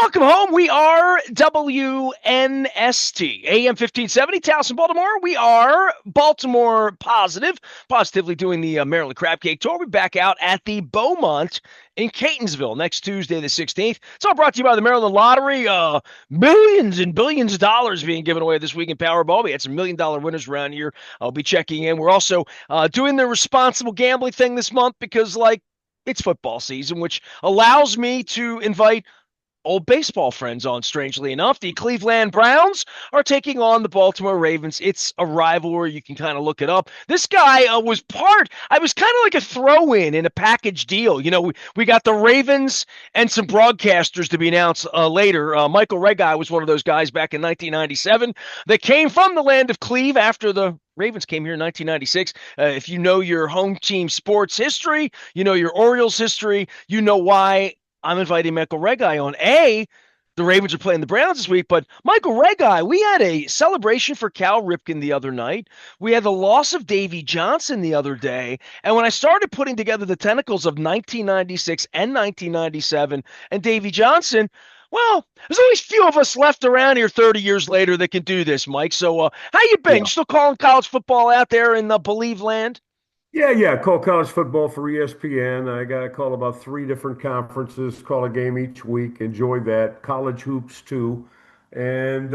Welcome home. We are WNST, AM 1570, Towson, Baltimore. We are Baltimore positively doing the Maryland Crab Cake Tour. We're back out at the Beaumont in Catonsville next Tuesday, the 16th. It's all brought to you by the Maryland Lottery. Millions and billions of dollars being given away this week in Powerball. We had some $1 million winners around here. I'll be checking in. We're also doing the responsible gambling thing this month because, it's football season, which allows me to invite old baseball friends on, strangely enough. The Cleveland Browns are taking on the Baltimore Ravens. It's a rivalry. You can kind of look it up. This guy I was kind of like a throw-in in a package deal. We got the Ravens and some broadcasters to be announced later. Michael Reghi was one of those guys back in 1997 that came from the land of Cleve after the Ravens came here in 1996. If you know your home team sports history, you know your Orioles history, you know why I'm inviting Michael Reghi on. The Ravens are playing the Browns this week, but Michael Reghi, we had a celebration for Cal Ripken the other night. We had the loss of Davey Johnson the other day. And when I started putting together the tentacles of 1996 and 1997 and Davey Johnson, well, there's only a few of us left around here 30 years later that can do this, Mike. So how you been? Yeah. You still calling college football out there in the Believe land? Yeah. Call college football for ESPN. I got to call about three different conferences, call a game each week. Enjoy that. College hoops too. And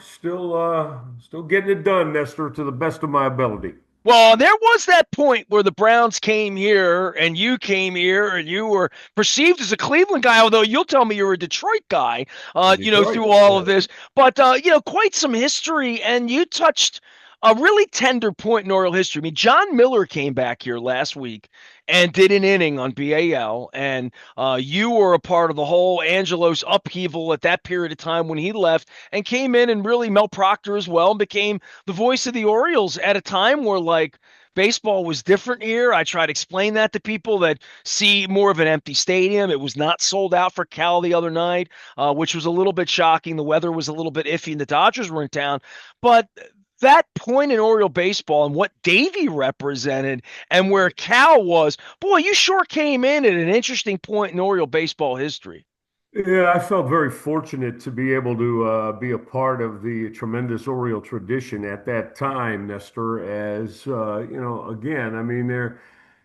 still getting it done, Nestor, to the best of my ability. Well, there was that point where the Browns came here and you came here and you were perceived as a Cleveland guy, although you'll tell me you're a Detroit guy, Detroit, through all of yes. this. But, quite some history. And you touched a really tender point in Oriole history. I mean, John Miller came back here last week and did an inning on BAL, and you were a part of the whole Angelos upheaval at that period of time when he left and came in, and really Mel Proctor as well, and became the voice of the Orioles at a time where baseball was different here. I try to explain that to people that see more of an empty stadium. It was not sold out for Cal the other night, which was a little bit shocking. The weather was a little bit iffy, and the Dodgers were in town, but that point in Oriole baseball and what Davey represented and where Cal was, boy, you sure came in at an interesting point in Oriole baseball history. Yeah, I felt very fortunate to be able to be a part of the tremendous Oriole tradition at that time, Nestor. Again, I mean, they're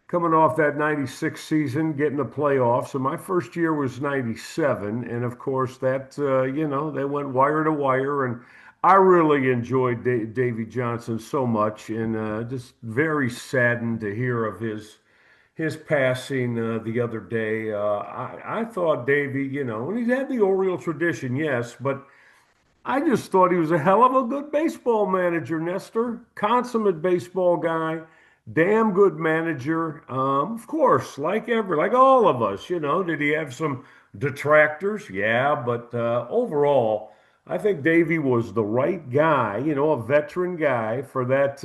coming off that 96 season, getting the playoffs. So my first year was 97. And of course, they went wire to wire. And I really enjoyed Davy Johnson so much, and just very saddened to hear of his passing the other day. I thought Davey, and he's had the Oriole tradition, yes, but I just thought he was a hell of a good baseball manager, Nestor. Consummate baseball guy, damn good manager. Of course, like all of us, did he have some detractors? Yeah, but overall, I think Davey was the right guy, a veteran guy for that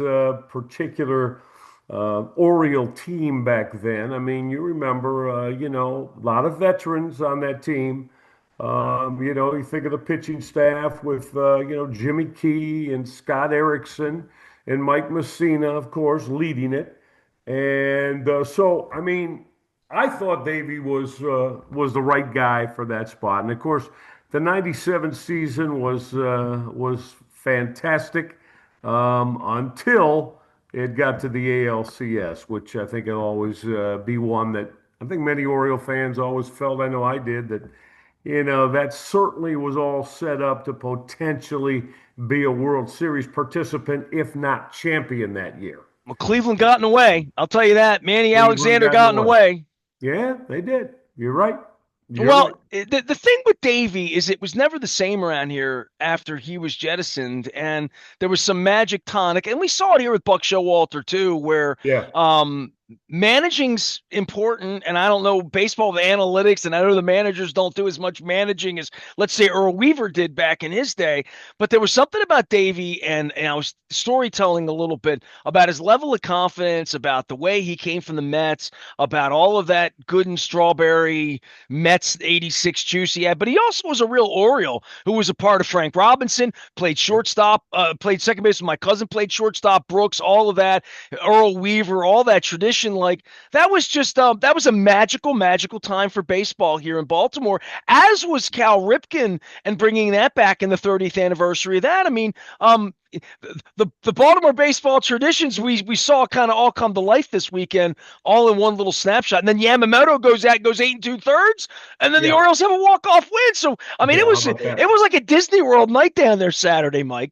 particular Oriole team back then. I mean, you remember, a lot of veterans on that team. You think of the pitching staff with, Jimmy Key and Scott Erickson and Mike Messina, of course, leading it. And I mean, I thought Davey was the right guy for that spot. And of course, the '97 season was fantastic until it got to the ALCS, which I think will always be one that I think many Oriole fans always felt. I know I did that. That certainly was all set up to potentially be a World Series participant, if not champion that year. Well, Cleveland got in the way. I'll tell you that. Manny Cleveland Alexander got in got the in the way. way. Yeah, they did. You're right. You're Well, right. the thing with Davey is it was never the same around here after he was jettisoned, and there was some magic tonic, and we saw it here with Buck Showalter too, where Yeah. managing's important. And I don't know baseball analytics, and I know the managers don't do as much managing as, let's say, Earl Weaver did back in his day, but there was something about Davey, and I was storytelling a little bit about his level of confidence, about the way he came from the Mets, about all of that good and strawberry Mets '86 juice he had. But he also was a real Oriole who was a part of Frank Robinson, played shortstop, played second base with my cousin, played shortstop, Brooks, all of that, Earl Weaver, all that tradition. tradition. Like that was just that was a magical time for baseball here in Baltimore. As was Cal Ripken and bringing that back in the 30th anniversary of that. I mean, the Baltimore baseball traditions we saw kind of all come to life this weekend, all in one little snapshot. And then Yamamoto goes 8 2/3, and then the Yeah. Orioles have a walk off win. So I mean, Yeah. How about it that? was like a Disney World night down there Saturday, Mike.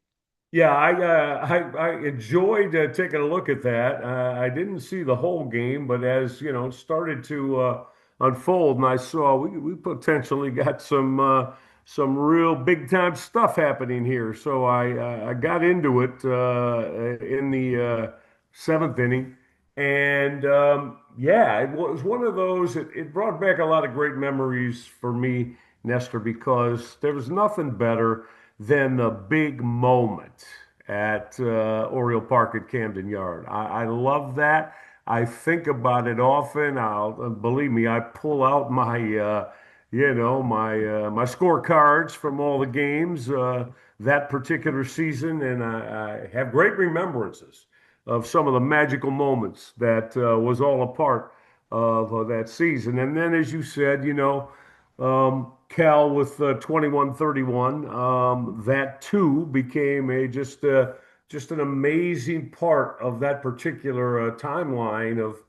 Yeah, I enjoyed taking a look at that. I didn't see the whole game, but as you know, it started to unfold, and I saw we potentially got some real big time stuff happening here. So I got into it in the seventh inning, and yeah, it was one of those. It brought back a lot of great memories for me, Nestor, because there was nothing better than the big moment at Oriole Park at Camden Yard. I love that. I think about it often. I'll believe me, I pull out my scorecards from all the games that particular season, and I have great remembrances of some of the magical moments that was all a part of that season. And then, as you said, Cal with 21-31. That too became just an amazing part of that particular timeline of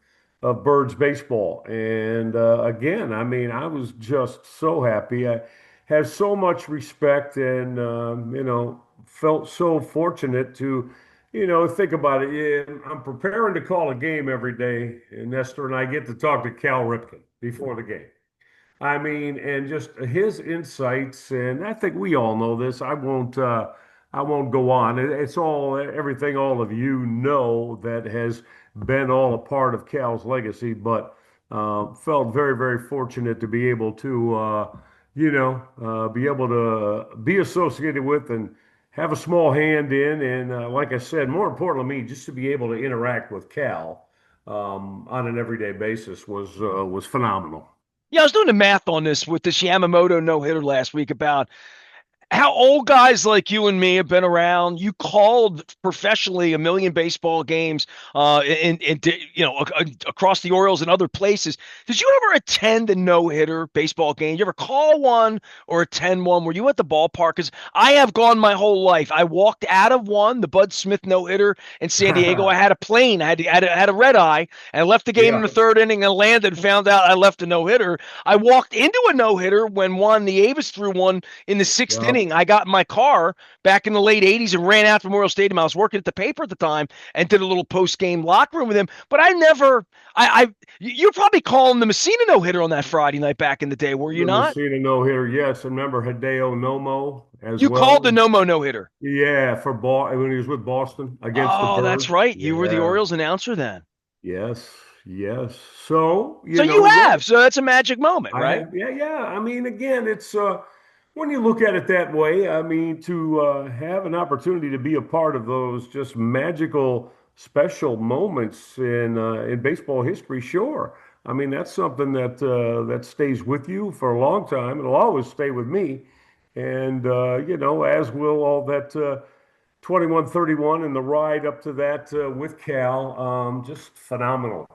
Birds baseball. And again, I mean, I was just so happy. I have so much respect and felt so fortunate to. Think about it. Yeah, I'm preparing to call a game every day, Nestor, and I get to talk to Cal Ripken before the game. I mean, and just his insights, and I think we all know this. I won't go on. It's all everything all of you know that has been all a part of Cal's legacy, but felt very, very fortunate to be able to, be able to be associated with and have a small hand in, and like I said, more importantly, me, just to be able to interact with Cal on an everyday basis was phenomenal. Yeah, I was doing the math on this with this Yamamoto no hitter last week about how old guys like you and me have been around. You called professionally a million baseball games, across the Orioles and other places. Did you ever attend a no hitter baseball game? Did you ever call one or attend one? Were you at the ballpark? Because I have gone my whole life. I walked out of one, the Bud Smith no hitter in San Diego. I had a plane. I had a red eye, and I left the game in the Yeah. third inning and landed. And found out I left a no hitter. I walked into a no hitter when Juan Nieves threw one in the sixth Well, inning. I got in my car back in the late 80s and ran out from Memorial Stadium. I was working at the paper at the time and did a little post-game locker room with him. But I never, you're probably calling the Messina no-hitter on that Friday night back in the day, were you the not? Messina no-hitter, yes. And remember Hideo Nomo as You called the well. Nomo no-hitter. Yeah, for ball when he was with Boston against the Oh, that's Birds. right. You were the Yeah. Orioles announcer then. Yes. Yes. So, So you yeah, have. So that's a magic moment, I right? have, yeah, yeah. I mean, again, it's when you look at it that way, I mean, to have an opportunity to be a part of those just magical, special moments in baseball history, sure. I mean, that's something that stays with you for a long time. It'll always stay with me, and as will all that 21-31 and the ride up to that with Cal. Just phenomenal,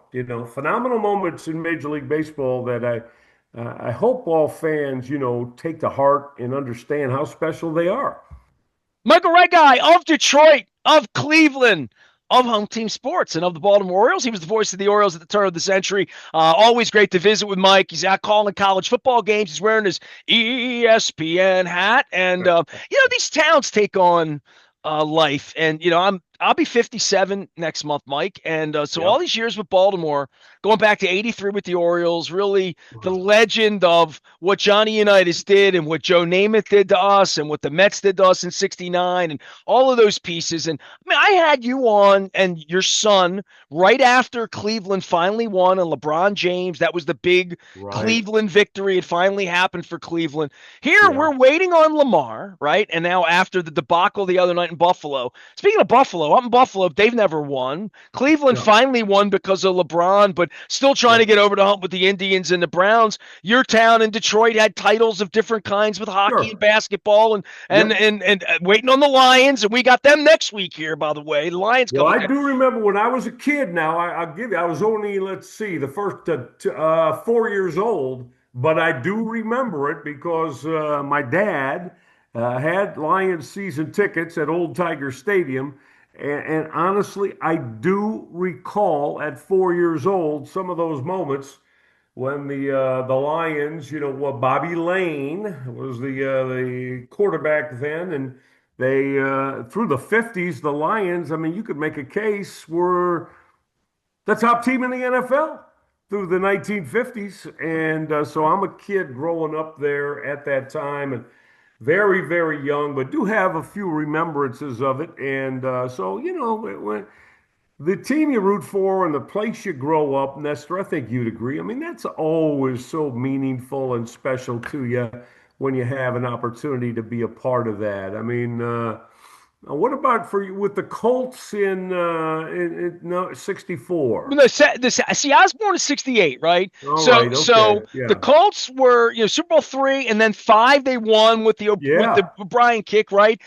phenomenal moments in Major League Baseball that I hope all fans, take to heart and understand how special they are. Michael Reghi of Detroit, of Cleveland, of Home Team Sports, and of the Baltimore Orioles. He was the voice of the Orioles at the turn of the century. Always great to visit with Mike. He's out calling college football games. He's wearing his ESPN hat. And, these towns take on life. And, I'll be 57 next month, Mike. And so all Yep. these years with Baltimore, going back to 83 with the Orioles, really the legend of what Johnny Unitas did and what Joe Namath did to us and what the Mets did to us in 69 and all of those pieces. And I mean, I had you on and your son right after Cleveland finally won and LeBron James. That was the big Right. Cleveland victory. It finally happened for Cleveland. Here Yeah. we're waiting on Lamar, right? And now after the debacle the other night in Buffalo, speaking of Buffalo, Buffalo. Up in Buffalo, they've never won. Cleveland No. finally won because of LeBron, but still trying to Yeah. get over the hump with the Indians and the Browns. Your town in Detroit had titles of different kinds with hockey and Sure. basketball, and and Yep. and and waiting on the Lions, and we got them next week here. By the way, the Lions Well, coming. I do remember when I was a kid. Now I'll give you. I was only, let's see, the first 4 years old, but I do remember it because my dad had Lions season tickets at Old Tiger Stadium, and honestly, I do recall at 4 years old some of those moments when the Lions, what Bobby Lane was the quarterback then, and they through the 50s, the Lions, I mean, you could make a case were the top team in the NFL through the 1950s, and so I'm a kid growing up there at that time, and very, very young, but do have a few remembrances of it, and so when the team you root for and the place you grow up, Nestor, I think you'd agree. I mean, that's always so meaningful and special to you when you have an opportunity to be a part of that. I mean, what about for you with the Colts in no, 64? No, see, I was born in '68, right? All So, right, so okay. the Yeah. Colts were, Super Bowl three, and then five they won with the Yeah. Brian kick, right?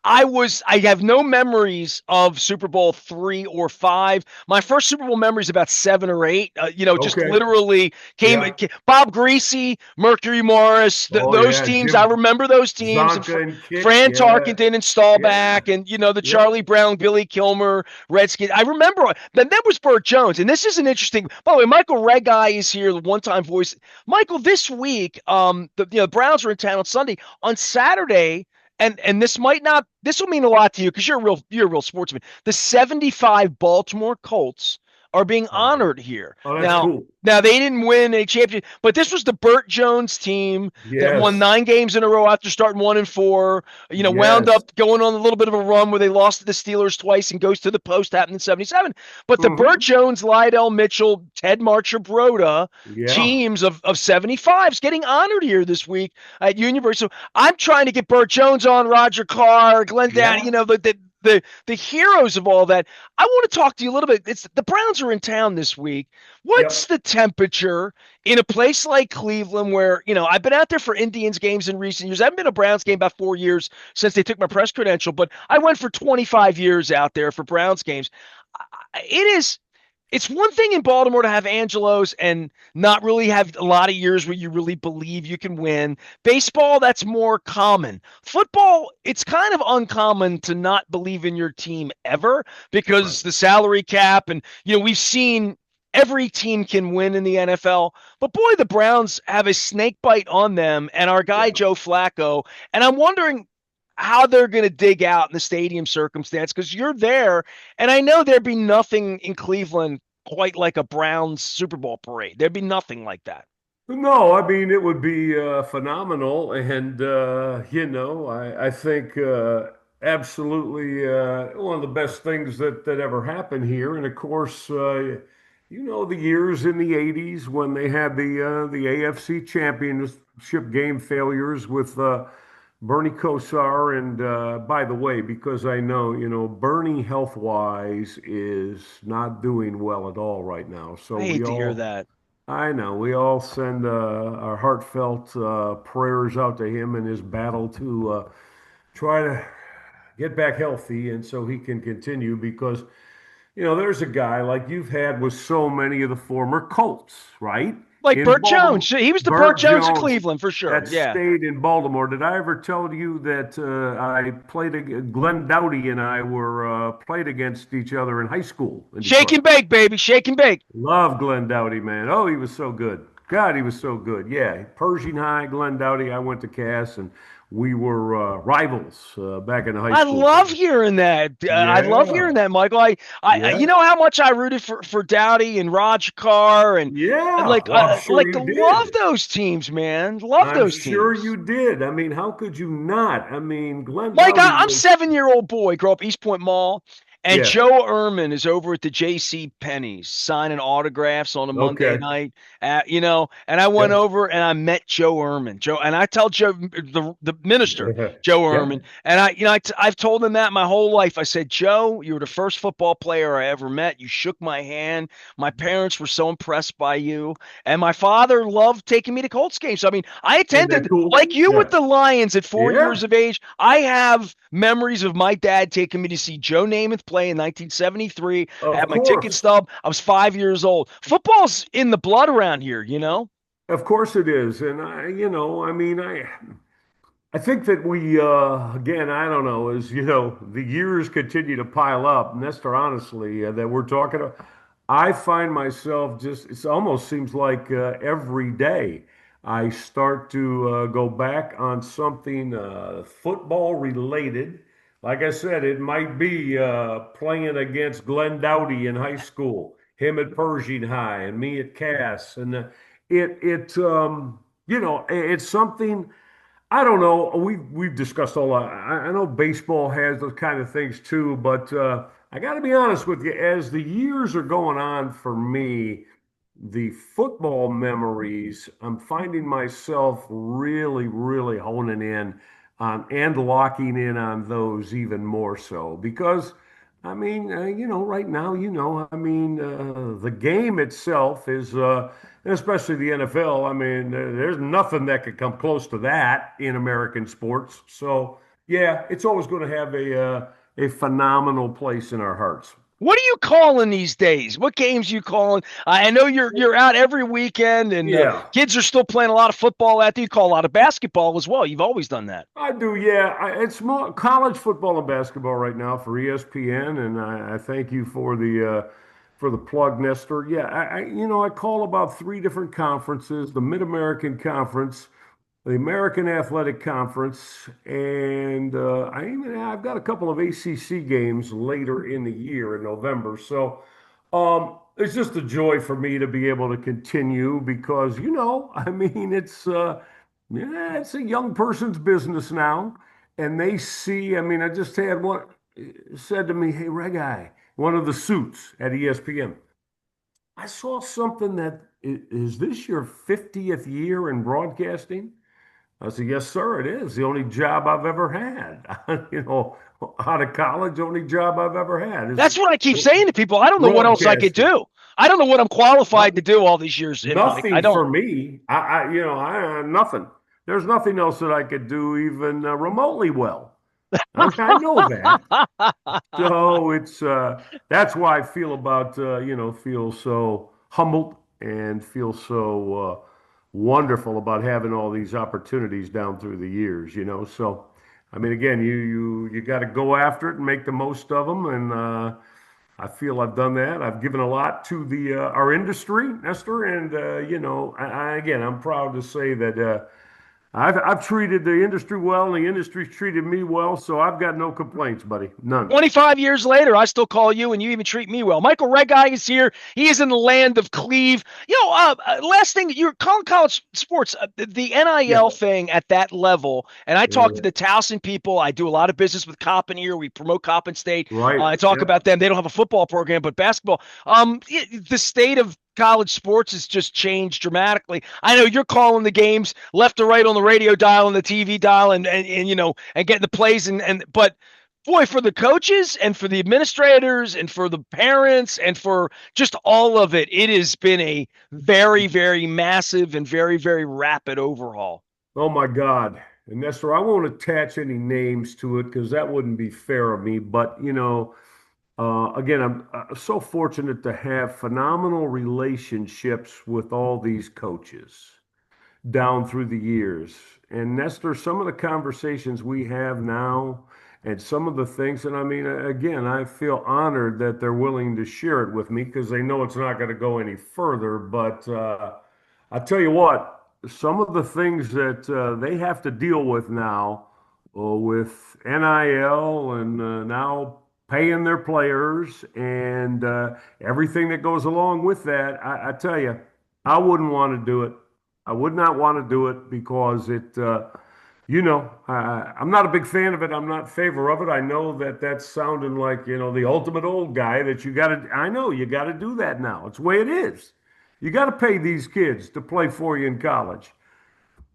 I have no memories of Super Bowl three or five. My first Super Bowl memory is about seven or eight. Just Okay. literally Yeah. Bob Greasy, Mercury Morris, Oh those yeah. teams. I Jim remember those teams, and Zonka and Kick. Fran Yeah. Tarkenton and Yeah. Stahlback, and the Yep. Charlie Brown, Billy Kilmer, Redskins. I remember. Then there was Burt Jones, and this is an interesting. By the way, Michael Reghi is here, the one-time voice. Michael, this week, the Browns are in town on Sunday. On Saturday, and this will mean a lot to you because you're a real sportsman. The 75 Baltimore Colts are being Oh, honored here. oh, that's Now, cool. now they didn't win a championship, but this was the Burt Jones team that won Yes. 9 games in a row after starting 1-4. Wound Yes. up going on a little bit of a run where they lost to the Steelers twice and goes to the post, happened in '77. But the Burt Hmm. Jones, Lydell Mitchell, Ted Marcher Broda Yeah. teams of 75s getting honored here this week at University. So I'm trying to get Burt Jones on, Roger Carr, Glenn Down, Yeah. the heroes of all that. I want to talk to you a little bit. It's the Browns are in town this week. What's Yep. the temperature in a place like Cleveland where, I've been out there for Indians games in recent years. I haven't been a Browns game about 4 years since they took my press credential, but I went for 25 years out there for Browns games. It is it's one thing in Baltimore to have Angelos and not really have a lot of years where you really believe you can win. Baseball, that's more common. Football, it's kind of uncommon to not believe in your team ever Right. because the salary cap and we've seen every team can win in the NFL. But boy, the Browns have a snake bite on them and our guy Yeah. Joe Flacco. And I'm wondering how they're going to dig out in the stadium circumstance because you're there. And I know there'd be nothing in Cleveland quite like a Browns Super Bowl parade. There'd be nothing like that. No, I mean it would be phenomenal, and I think absolutely one of the best things that ever happened here. And of course, the years in the '80s when they had the AFC Championship game failures with Bernie Kosar, and by the way, because I know Bernie health wise is not doing well at all right now, so I we hate to hear all. that. I know. We all send our heartfelt prayers out to him in his battle to try to get back healthy and so he can continue because, there's a guy like you've had with so many of the former Colts, right? Like In Burt Baltimore, Jones. He was the Burt Burt Jones of Jones Cleveland for sure. that Yeah. stayed in Baltimore. Did I ever tell you that Glenn Dowdy and I were played against each other in high school in Shake Detroit? and bake, baby. Shake and bake. Love Glenn Dowdy, man. Oh, he was so good. God, he was so good. Yeah, Pershing High, Glenn Dowdy. I went to Cass, and we were rivals back in high I school. love hearing that. I love Yeah, hearing that, Michael. You yeah, know how much I rooted for Dowdy and Roger Carr and yeah. like, Well, I'm sure you love did. those teams, man. Love I'm those sure teams. you did. I mean, how could you not? I mean, Glenn Mike, Dowdy I'm was. 7-year-old boy, grew up East Point Mall, And Yeah. Joe Ehrman is over at the J.C. Penney's signing autographs on a Monday Okay. night. And I went Yep. over and I met Joe Ehrman. And I tell Joe, the minister, Joe Ehrman, Yep. and I've told him that my whole life. I said, Joe, you were the first football player I ever met. You shook my hand. My parents were so impressed by you, and my father loved taking me to Colts games. So I mean, I Isn't that attended cool? like you with Yeah. the Lions at 4 years Yeah. of age. I have memories of my dad taking me to see Joe Namath play in 1973. I Of had my ticket course. stub. I was 5 years old. Football's in the blood around here, you know? Of course it is. And I mean, I think that we, again, I don't know, as you know, the years continue to pile up. Nestor, honestly, that we're talking about, I find myself just, it almost seems like every day I start to go back on something football related. Like I said, it might be playing against Glenn Dowdy in high school, him at Pershing High, and me at Cass, and it's something. I don't know. We've discussed all that. I know baseball has those kind of things too, but I got to be honest with you. As the years are going on for me, the football memories, I'm finding myself really, really honing in on and locking in on those even more so because. I mean, right now, I mean, the game itself is, and especially the NFL. I mean, there's nothing that could come close to that in American sports. So, yeah, it's always going to have a phenomenal place in our hearts. What are you calling these days? What games you calling? I know you're out every weekend, and Yeah, kids are still playing a lot of football out there. You call a lot of basketball as well. You've always done that. I do. Yeah, it's more college football and basketball right now for ESPN, and I thank you for the plug, Nestor. Yeah, I call about three different conferences: the Mid American Conference, the American Athletic Conference, and I've got a couple of ACC games later in the year in November. So it's just a joy for me to be able to continue because I mean it's a young person's business now, and they see. I mean, I just had one said to me, "Hey, Reggie, one of the suits at ESPN." I saw something that is this your 50th year in broadcasting? I said, yes, sir, it is. The only job I've ever had. Out of college, only job I've ever had is That's what I keep saying to people. I don't know what else I could broadcasting. do. I don't know what I'm qualified No- to do all these years in, Mike. I Nothing don't. for me. Nothing. There's nothing else that I could do even remotely well. Okay, I know that. So it's that's why I feel about feel so humbled and feel so wonderful about having all these opportunities down through the years. So I mean, again, you got to go after it and make the most of them, and I feel I've done that. I've given a lot to the our industry, Nestor, and again, I'm proud to say that. I've treated the industry well, and the industry's treated me well, so I've got no complaints, buddy. None. 25 years later, I still call you and you even treat me well. Michael Reghi is here. He is in the land of Cleve. Last thing, you're calling college sports, the Yeah. NIL thing at that level. And I talk to Yeah. the Towson people. I do a lot of business with Coppin here. We promote Coppin State. Right. I talk Yeah. about them. They don't have a football program, but basketball. The state of college sports has just changed dramatically. I know you're calling the games left to right on the radio dial and the TV dial and getting the plays but boy, for the coaches and for the administrators and for the parents and for just all of it, it has been a very, very massive and very, very rapid overhaul. Oh my God. And Nestor, I won't attach any names to it because that wouldn't be fair of me. But again, I'm so fortunate to have phenomenal relationships with all these coaches down through the years. And Nestor, some of the conversations we have now and some of the things, and I mean, again, I feel honored that they're willing to share it with me because they know it's not going to go any further. But I tell you what, some of the things that they have to deal with now with NIL and now paying their players and everything that goes along with that, I tell you, I wouldn't want to do it. I would not want to do it because I'm not a big fan of it. I'm not in favor of it. I know that that's sounding like, the ultimate old guy that you got to, I know you got to do that now. It's the way it is. You got to pay these kids to play for you in college.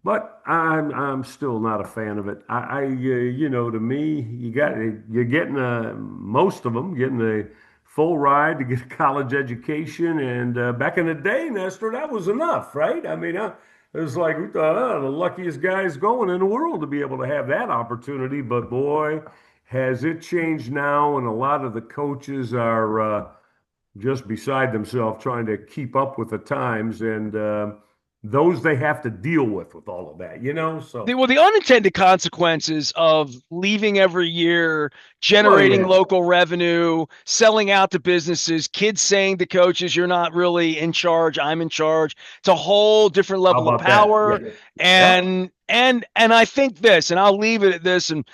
But I'm still not a fan of it. To me, you're getting most of them getting a full ride to get a college education, and back in the day, Nestor, that was enough, right? I mean, it was like we thought, the luckiest guys going in the world to be able to have that opportunity. But boy, has it changed now, and a lot of the coaches are just beside themselves trying to keep up with the times, and those they have to deal with all of that, so The unintended consequences of leaving every year, well, generating yeah. local revenue, selling out to businesses, kids saying to coaches, "You're not really in charge. I'm in charge." It's a whole different How level of about that? Yeah. power, Yep. and I think this, and I'll leave it at this, and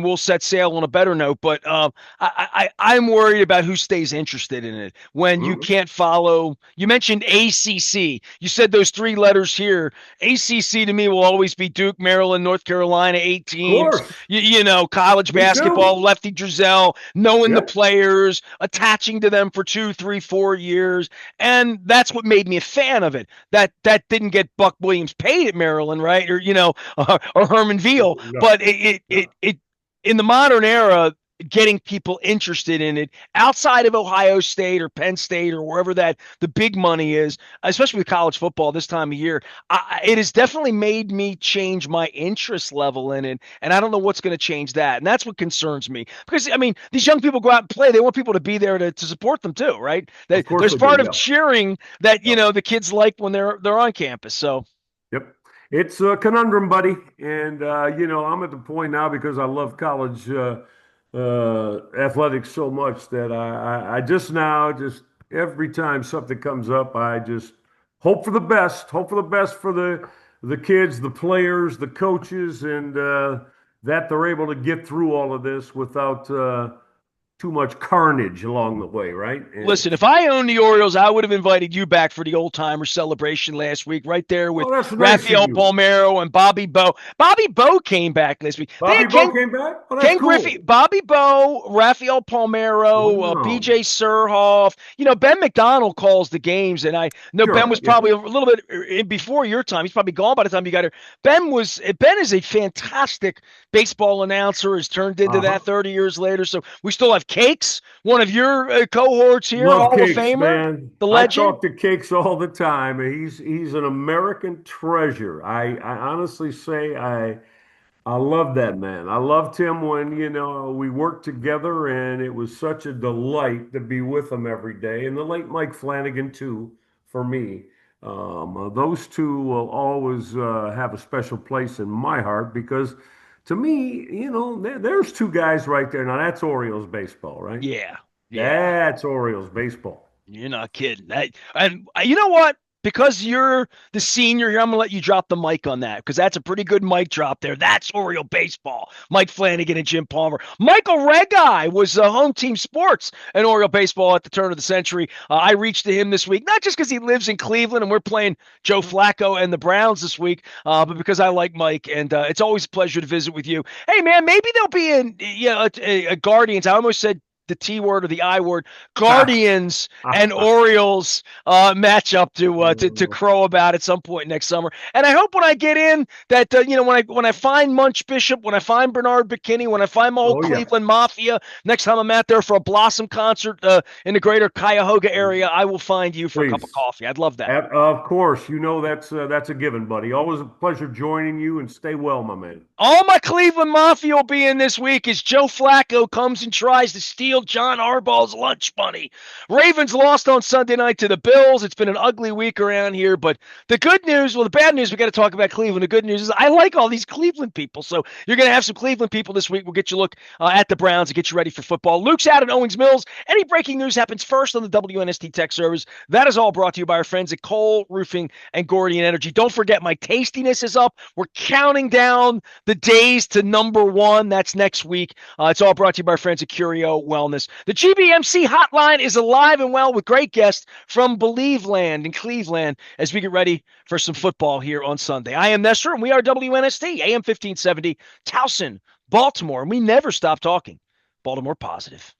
we'll set sail on a better note. But I'm worried about who stays interested in it when you Mhm. can't follow. You mentioned ACC. You said those three letters here. ACC to me will always be Duke, Maryland, North Carolina, eight Of teams. course. College Me too. basketball, Lefty Drizel, knowing the Yep. players, attaching to them for 2, 3, 4 years. And that's what made me a fan of it. That didn't get Buck Williams paid at Maryland, right? Or, or Herman Veal. No. But No. in the modern era, getting people interested in it outside of Ohio State or Penn State or wherever that the big money is, especially with college football this time of year, it has definitely made me change my interest level in it. And I don't know what's going to change that. And that's what concerns me because, I mean, these young people go out and play. They want people to be there to support them too, right? Of course There's they do. part of Yeah. cheering that, Yep. the kids like when they're on campus. So Yep. It's a conundrum, buddy. And, I'm at the point now because I love college athletics so much that I just now, just every time something comes up, I just hope for the best for the kids, the players, the coaches, and that they're able to get through all of this without too much carnage along the way, right? And listen, if I owned the Orioles, I would have invited you back for the old timer celebration last week, right there with oh, that's nice of Rafael you. Palmeiro and Bobby Bowe. Bobby Bowe came back this week. They Bobby had Bo came back. Oh, that's Ken Griffey, cool. Bobby Bowe, Rafael Palmeiro, Wow. BJ Surhoff. Ben McDonald calls the games, and I know Ben Sure. was Yeah. probably a little bit before your time. He's probably gone by the time you got here. Ben is a fantastic baseball announcer. Has turned into that Uh-huh. 30 years later. So we still have Cakes, one of your cohorts here, Love Hall of Cakes, Famer, man. the I legend. talk to Cakes all the time. He's an American treasure. I honestly say I love that man. I loved him when, we worked together, and it was such a delight to be with him every day. And the late Mike Flanagan too, for me. Those two will always have a special place in my heart because to me, there's two guys right there. Now that's Orioles baseball, right? Yeah, yeah. That's Orioles baseball. You're not kidding. And you know what? Because you're the senior here, I'm going to let you drop the mic on that because that's a pretty good mic drop there. That's Oriole baseball. Mike Flanagan and Jim Palmer. Michael Reghi was home team sports in Oriole baseball at the turn of the century. I reached to him this week, not just because he lives in Cleveland and we're playing Joe Flacco and the Browns this week, but because I like Mike. And it's always a pleasure to visit with you. Hey, man, maybe there'll be a Guardians. I almost said the T word or the I word, Guardians and Orioles matchup to crow about at some point next summer. And I hope when I get in that when I find Munch Bishop, when I find Bernard McKinney, when I find my old Oh yeah, Cleveland Mafia, next time I'm out there for a Blossom concert in the greater Cuyahoga area, I will find you for a cup of please. coffee. I'd love that. Of course, that's a given, buddy. Always a pleasure joining you, and stay well, my man. All my Cleveland Mafia will be in this week as Joe Flacco comes and tries to steal John Harbaugh's lunch money. Ravens lost on Sunday night to the Bills. It's been an ugly week around here, but the good news, the bad news, we got to talk about Cleveland. The good news is I like all these Cleveland people. So you're going to have some Cleveland people this week. We'll get you a look at the Browns and get you ready for football. Luke's out at Owings Mills. Any breaking news happens first on the WNST Tech Service. That is all brought to you by our friends at Cole Roofing and Gordian Energy. Don't forget, my tastiness is up. We're counting down the days to number one. That's next week. It's all brought to you by our friends at Curio Wellness. wellness. The GBMC hotline is alive and well with great guests from Believe Land in Cleveland as we get ready for some football here on Sunday. I am Nestor, and we are WNST, AM 1570, Towson, Baltimore, and we never stop talking Baltimore positive.